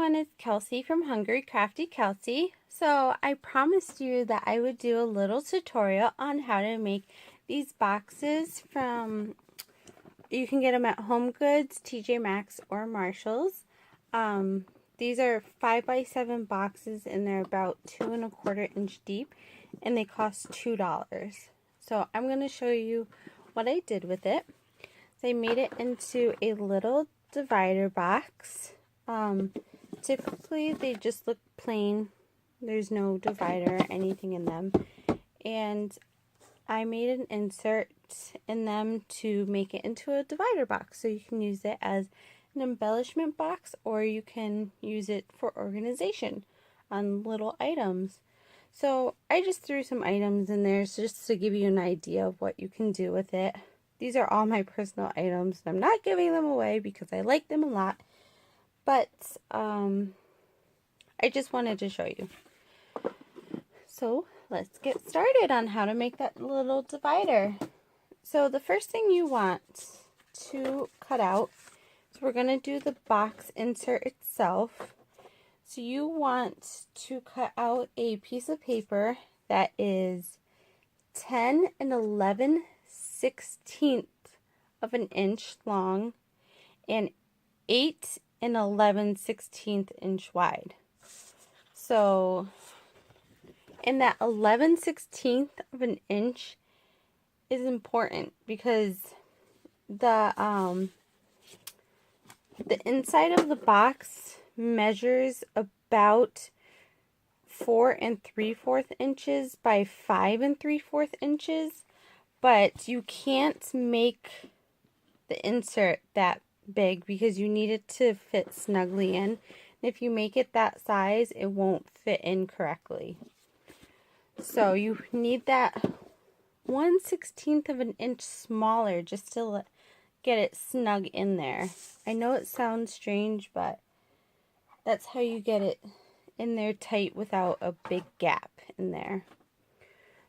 everyone, it's Kelsey from Hungry Crafty Kelsey. So I promised you that I would do a little tutorial on how to make these boxes from, you can get them at Home Goods, TJ Maxx, or Marshalls. These are 5x7 boxes and they're about 2¼ inch deep and they cost $2. So I'm going to show you what I did with it. So I made it into a little divider box. Typically they just look plain. There's no divider or anything in them. And I made an insert in them to make it into a divider box. So you can use it as an embellishment box or you can use it for organization on little items. So I just threw some items in there just to give you an idea of what you can do with it. These are all my personal items. I'm not giving them away because I like them a lot. But I just wanted to show you. So let's get started on how to make that little divider. So the first thing you want to cut out, so we're going to do the box insert itself. So you want to cut out a piece of paper that is 10 11/16 of an inch long and 8 11/16 inch wide. So and that 11/16 of an inch is important because the inside of the box measures about 4 3/4 inches by 5 3/4 inches, but you can't make the insert that big because you need it to fit snugly in. And if you make it that size, it won't fit in correctly. So you need that 1/16 of an inch smaller just to get it snug in there. I know it sounds strange, but that's how you get it in there tight without a big gap in there.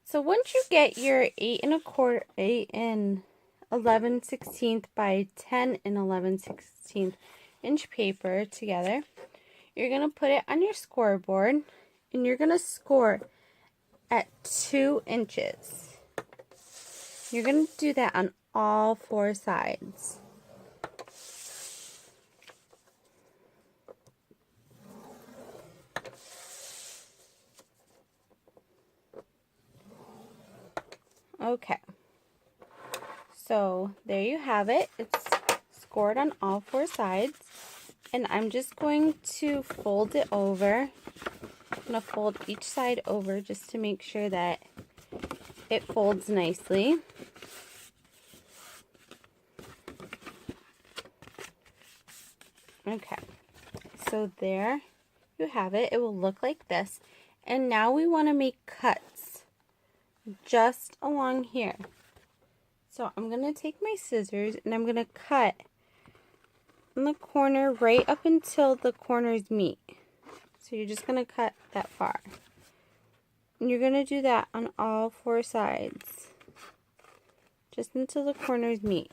So once you get your 8 11/16 by 10 11/16 inch paper together, you're going to put it on your scoreboard and you're going to score at 2 inches. You're going to do that on all 4 sides. Okay, so there you have it. It's scored on all 4 sides, and I'm just going to fold it over. I'm going to fold each side over just to make sure that it folds nicely. Okay, so there you have it. It will look like this. And now we want to make cuts just along here. So I'm going to take my scissors and I'm going to cut in the corner right up until the corners meet. So you're just going to cut that far. And you're going to do that on all 4 sides, just until the corners meet.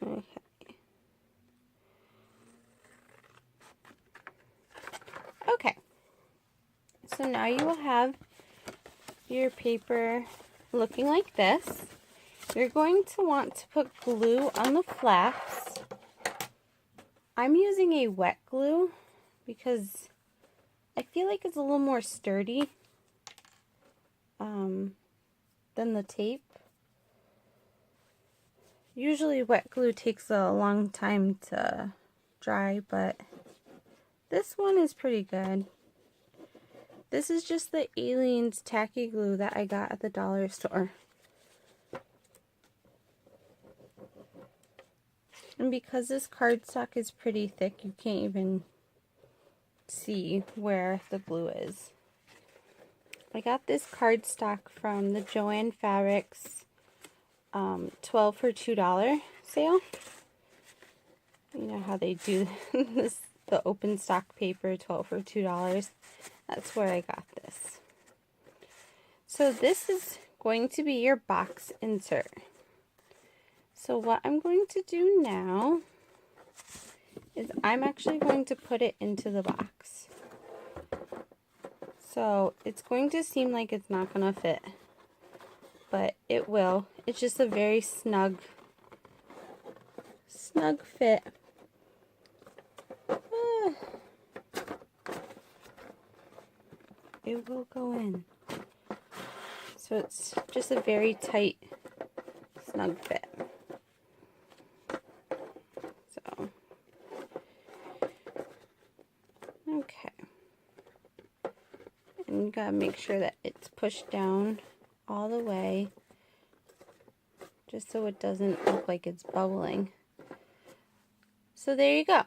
Okay. Okay. So now you will have your paper looking like this. You're going to want to put glue on the flaps. I'm using a wet glue because I feel like it's a little more sturdy than the tape. Usually wet glue takes a long time to dry, but this one is pretty good. This is just the Aliens tacky glue that I got at the dollar store. And because this cardstock is pretty thick, you can't even see where the glue is. I got this cardstock from the Joann Fabrics 12 for $2 sale. You know how they do this, the open stock paper, 12 for $2. That's where I got this. So this is going to be your box insert. So what I'm going to do now is I'm actually going to put it into the box. So it's going to seem like it's not going to fit, but it will. It's just a very snug fit. It will go in. So it's just a very tight, snug fit. So, okay. And you gotta make sure that it's pushed down all the way, just so it doesn't look like it's bubbling. So there you go.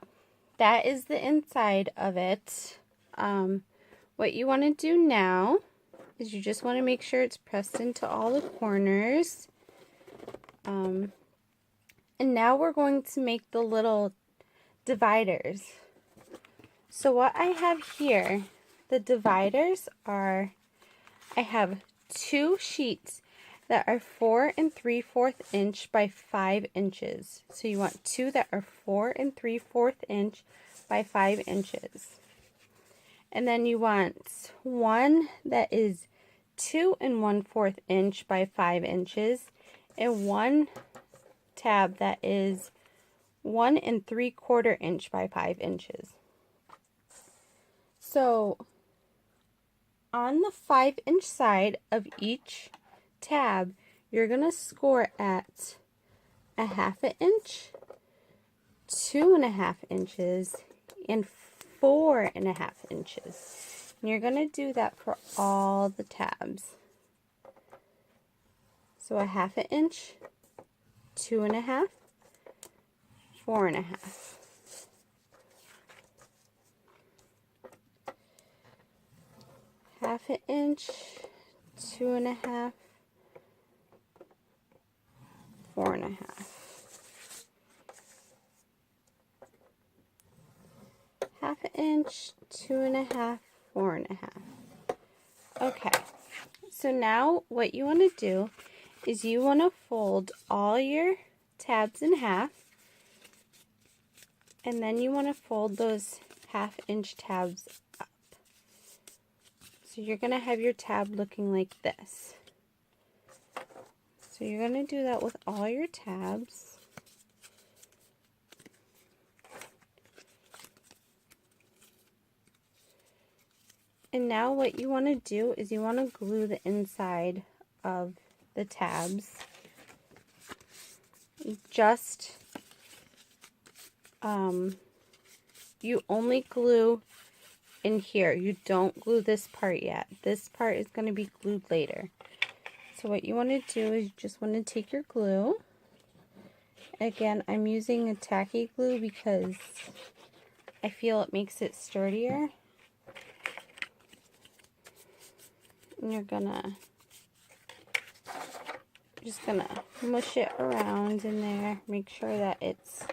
That is the inside of it. What you want to do now is you just want to make sure it's pressed into all the corners. And now we're going to make the little dividers. So what I have here, the dividers are, I have 2 sheets that are 4 3/4 inch by 5 inches. So you want 2 that are 4 3/4 inch by 5 inches. And then you want 1 that is 2 1/4 inch by 5 inches, and 1 tab that is 1 3/4 inch by 5 inches. So on the 5-inch side of each tab, you're going to score at 1/2 inch, 2.5 inches, and 4.5 inches. And you're going to do that for all the tabs. So 1/2 inch, 2.5, 4.5. Half an inch, 2.5, 4.5. Half an inch, 2.5, 4.5. Okay, so now what you want to do is you want to fold all your tabs in half, and then you want to fold those 1/2 inch tabs up. So you're going to have your tab looking like this. So you're going to do that with all your tabs. And now what you want to do is you want to glue the inside of the tabs. Just, you only glue in here. You don't glue this part yet. This part is going to be glued later. So what you want to do is you just want to take your glue. Again, I'm using a tacky glue because I feel it makes it sturdier. And you're just gonna mush it around in there. Make sure that it's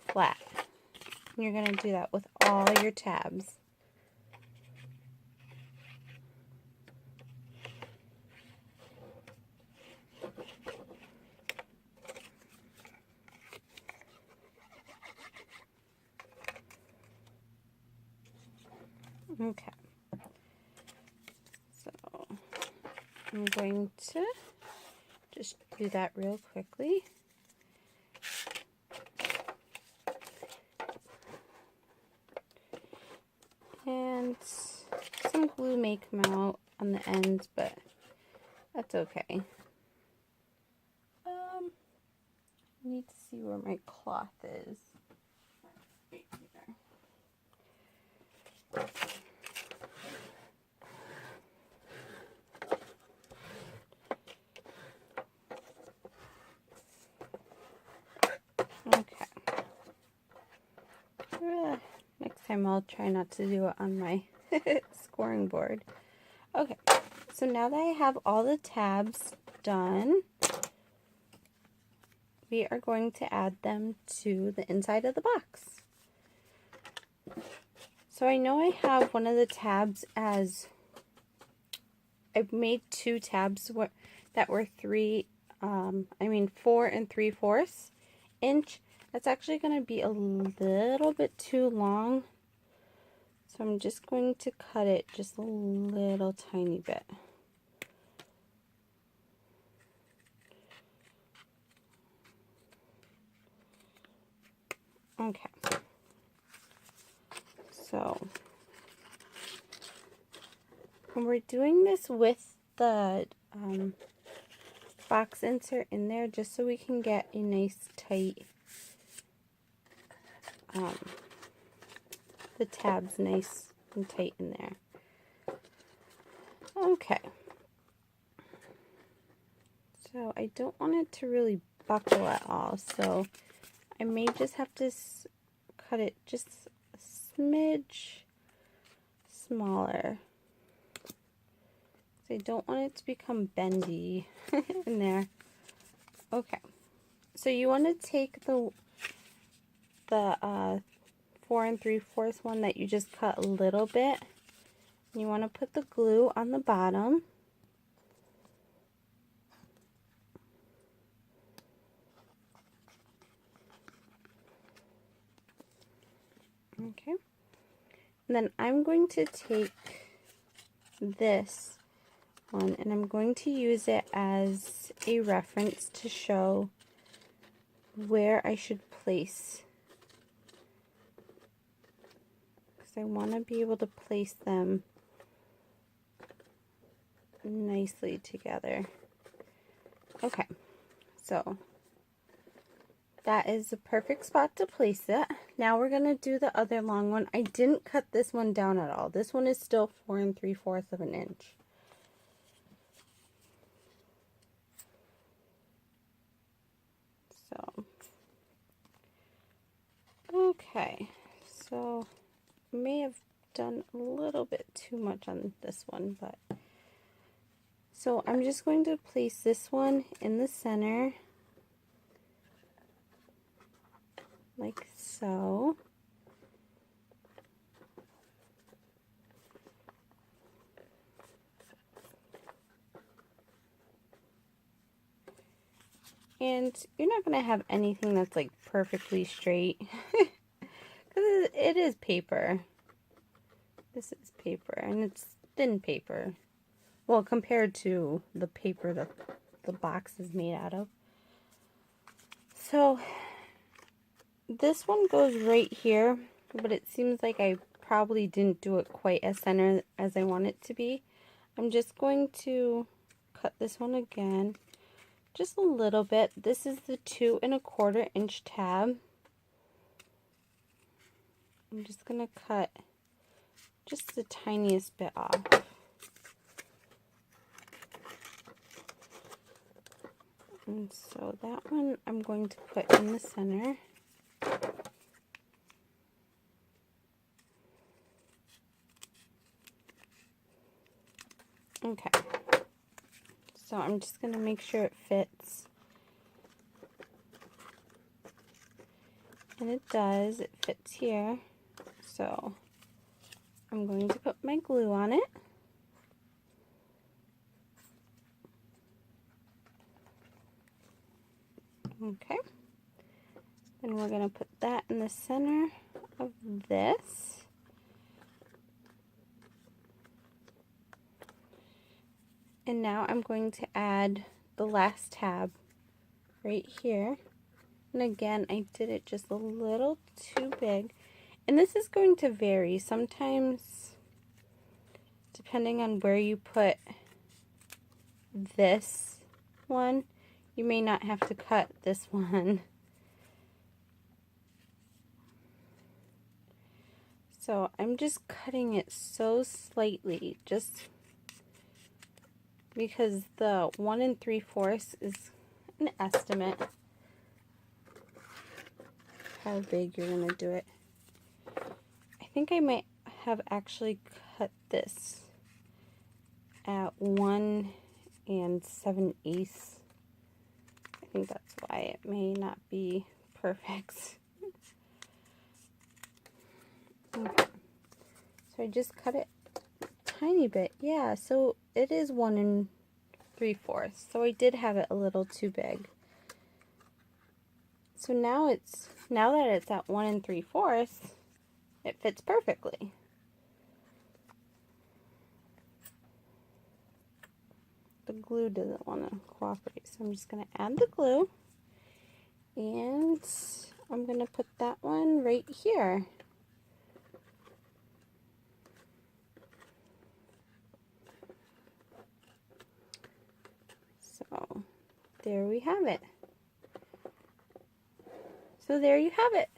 flat. And you're gonna do that with all your tabs. Okay. So I'm going to just do that real quickly. And some glue may come out on the ends, but that's okay. I need to see where my cloth is. Right here. Okay. Next time I'll try not to do it on my scoring board. Okay, so now that I have all the tabs done, we are going to add them to the inside of the box. So I know I have one of the tabs as, I've made 2 tabs that were 3 4 3/4 inch. That's actually going to be a little bit too long. So I'm just going to cut it just a little tiny bit. Okay. So we're doing this with the box insert in there just so we can get a nice tight, the tabs nice and tight in there. Okay. So I don't want it to really buckle at all, so I may just have to cut it just a smidge smaller. So I don't want it to become bendy in there. Okay. So you want to take the 4 3/4 one that you just cut a little bit. You want to put the glue on the bottom. Okay. And then I'm going to take this one and I'm going to use it as a reference to show where I should place, because I want to be able to place them nicely together. Okay, so that is the perfect spot to place it. Now we're going to do the other long one. I didn't cut this one down at all. This one is still 4 3/4 inch. So, okay, so I may have done a little bit too much on this one, but so I'm just going to place this one in the center like so. And you're not going to have anything that's like perfectly straight because it is paper. This is paper and it's thin paper. Well, compared to the paper that the box is made out of. So this one goes right here, but it seems like I probably didn't do it quite as center as I want it to be. I'm just going to cut this one again. Just a little bit. This is the 2 1/4 inch tab. I'm just going to cut just the tiniest bit off. And so that one I'm going to put in the center. Okay. So I'm just going to make sure it fits. And it does. It fits here. So I'm going to put my glue on it. Okay. Then we're going to put that in the center of this. And now I'm going to add the last tab right here. And again, I did it just a little too big. And this is going to vary. Sometimes, depending on where you put this one, you may not have to cut this one. So I'm just cutting it so slightly, just because the 1 3/4 is an estimate how big you're going to do it. I think I might have actually cut this at 1 7/8. I think that's why it may not be perfect. Okay. So I just cut it a tiny bit. Yeah, so it is 1 3/4. So I did have it a little too big. So now that it's at 1 3/4, it fits perfectly. The glue doesn't want to cooperate, so I'm just going to add the glue, and I'm going to put that one right here. So there we have it. So there you have it.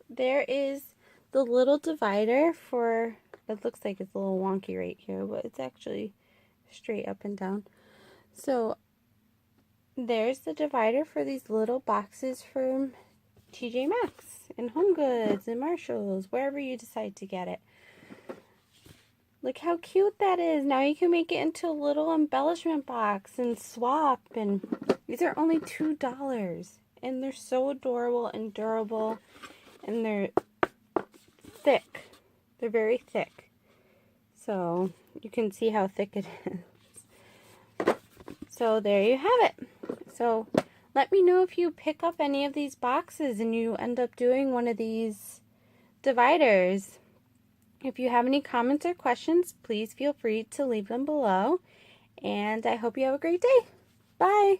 There is the little divider for, it looks like it's a little wonky right here, but it's actually straight up and down. So there's the divider for these little boxes from TJ Maxx and Home Goods and Marshalls, wherever you decide to get it. Look how cute that is. Now you can make it into a little embellishment box and swap, and these are only $2, and they're so adorable and durable, and they're thick. They're very thick. So you can see how thick it is. So there you have it. So let me know if you pick up any of these boxes and you end up doing one of these dividers. If you have any comments or questions, please feel free to leave them below. And I hope you have a great day. Bye.